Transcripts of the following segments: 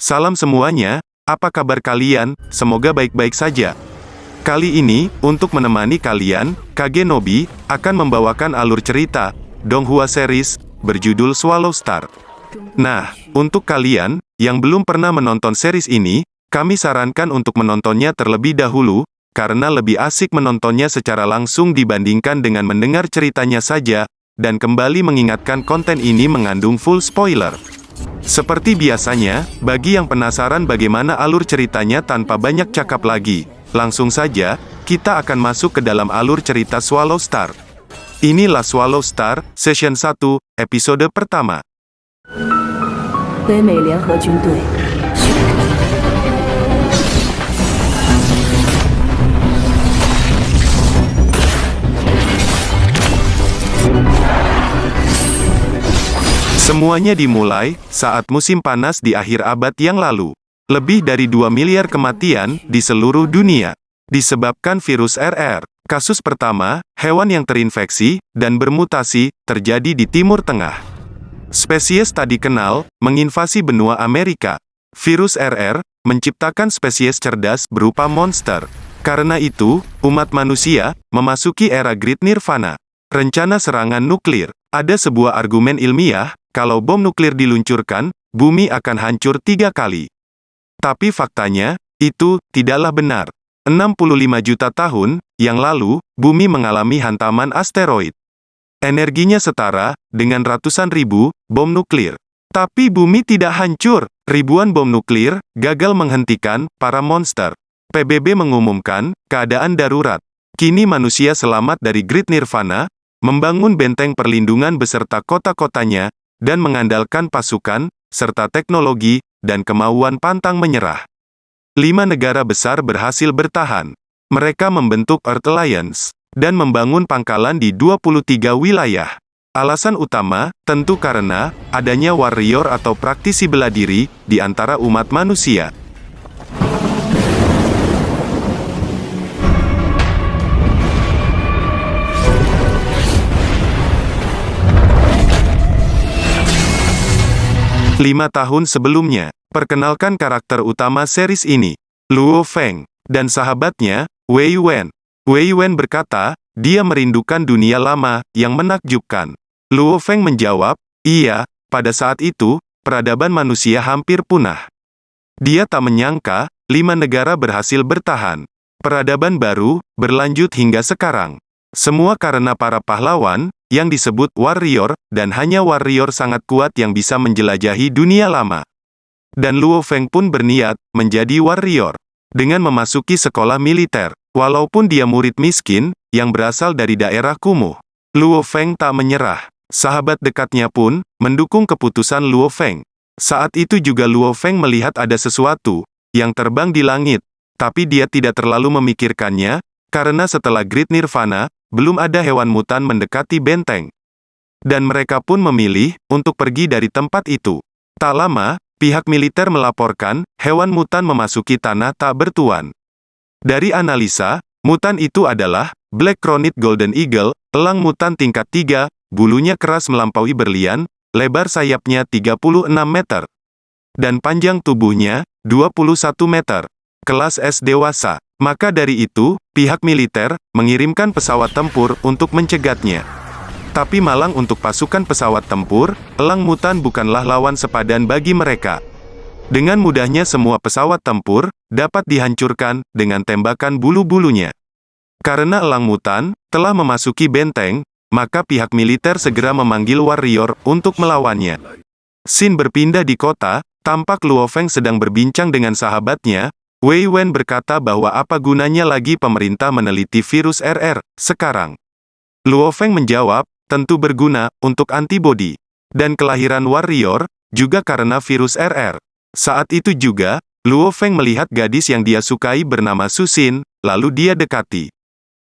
Salam semuanya, apa kabar kalian? Semoga baik-baik saja. Kali ini, untuk menemani kalian, Kage Nobi akan membawakan alur cerita Donghua series berjudul Swallow Star. Nah, untuk kalian yang belum pernah menonton series ini, kami sarankan untuk menontonnya terlebih dahulu, karena lebih asik menontonnya secara langsung dibandingkan dengan mendengar ceritanya saja, dan kembali mengingatkan konten ini mengandung full spoiler. Seperti biasanya, bagi yang penasaran bagaimana alur ceritanya tanpa banyak cakap lagi, langsung saja, kita akan masuk ke dalam alur cerita Swallow Star. Inilah Swallow Star, Season 1, episode pertama. 北美联合军队 Semuanya dimulai saat musim panas di akhir abad yang lalu. Lebih dari 2 miliar kematian di seluruh dunia disebabkan virus RR. Kasus pertama, hewan yang terinfeksi dan bermutasi terjadi di Timur Tengah. Spesies tak dikenal menginvasi benua Amerika. Virus RR menciptakan spesies cerdas berupa monster. Karena itu, umat manusia memasuki era Great Nirvana. Rencana serangan nuklir. Ada sebuah argumen ilmiah, kalau bom nuklir diluncurkan, bumi akan hancur 3 kali. Tapi faktanya, itu tidaklah benar. 65 juta tahun yang lalu, bumi mengalami hantaman asteroid. Energinya setara dengan ratusan ribu bom nuklir. Tapi bumi tidak hancur. Ribuan bom nuklir gagal menghentikan para monster. PBB mengumumkan keadaan darurat. Kini manusia selamat dari Great Nirvana, membangun benteng perlindungan beserta kota-kotanya, dan mengandalkan pasukan, serta teknologi, dan kemauan pantang menyerah. 5 negara besar berhasil bertahan. Mereka membentuk Earth Alliance, dan membangun pangkalan di 23 wilayah. Alasan utama, tentu karena, adanya warrior atau praktisi bela diri, di antara umat manusia. Lima tahun sebelumnya, perkenalkan karakter utama series ini, Luo Feng, dan sahabatnya, Wei Wen. Wei Wen berkata, dia merindukan dunia lama, yang menakjubkan. Luo Feng menjawab, iya, pada saat itu, peradaban manusia hampir punah. Dia tak menyangka, 5 negara berhasil bertahan. Peradaban baru, berlanjut hingga sekarang. Semua karena para pahlawan, yang disebut warrior, dan hanya warrior sangat kuat yang bisa menjelajahi dunia lama. Dan Luo Feng pun berniat menjadi warrior. Dengan memasuki sekolah militer, walaupun dia murid miskin, yang berasal dari daerah kumuh. Luo Feng tak menyerah. Sahabat dekatnya pun, mendukung keputusan Luo Feng. Saat itu juga Luo Feng melihat ada sesuatu, yang terbang di langit. Tapi dia tidak terlalu memikirkannya, karena setelah Great Nirvana, belum ada hewan mutan mendekati benteng. Dan mereka pun memilih untuk pergi dari tempat itu. Tak lama, pihak militer melaporkan, hewan mutan memasuki tanah tak bertuan. Dari analisa, mutan itu adalah Black Chronid Golden Eagle, elang mutan tingkat 3, bulunya keras melampaui berlian, lebar sayapnya 36 meter. Dan panjang tubuhnya, 21 meter. Kelas S dewasa. Maka dari itu, pihak militer mengirimkan pesawat tempur untuk mencegatnya. Tapi malang untuk pasukan pesawat tempur, elang mutan bukanlah lawan sepadan bagi mereka. Dengan mudahnya semua pesawat tempur dapat dihancurkan dengan tembakan bulu-bulunya. Karena elang mutan telah memasuki benteng, maka pihak militer segera memanggil warrior untuk melawannya. Scene berpindah di kota, tampak Luo Feng sedang berbincang dengan sahabatnya. Wei Wen berkata bahwa apa gunanya lagi pemerintah meneliti virus RR sekarang. Luo Feng menjawab, tentu berguna untuk antibodi. Dan kelahiran warrior, juga karena virus RR. Saat itu juga, Luo Feng melihat gadis yang dia sukai bernama Susin, lalu dia dekati.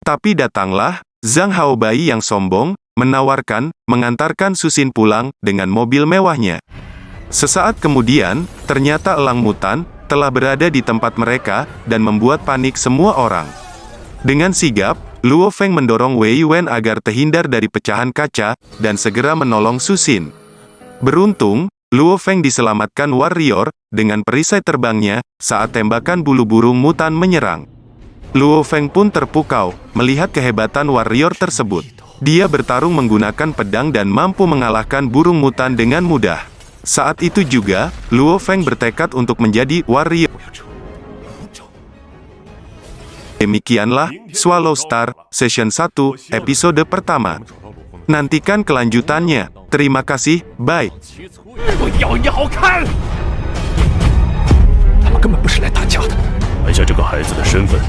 Tapi datanglah, Zhang Haobai yang sombong, menawarkan, mengantarkan Susin pulang, dengan mobil mewahnya. Sesaat kemudian, ternyata elang mutan, telah berada di tempat mereka, dan membuat panik semua orang. Dengan sigap, Luo Feng mendorong Wei Wen agar terhindar dari pecahan kaca, dan segera menolong Susin. Beruntung, Luo Feng diselamatkan warrior dengan perisai terbangnya saat tembakan bulu burung mutan menyerang. Luo Feng pun terpukau melihat kehebatan warrior tersebut. Dia bertarung menggunakan pedang dan mampu mengalahkan burung mutan dengan mudah. Saat itu juga, Luo Feng bertekad untuk menjadi warrior. Demikianlah, Swallow Star, Season 1, episode pertama. Nantikan kelanjutannya. Terima kasih, bye. 我咬一好看！他们根本不是来打架的。按下这个孩子的身份，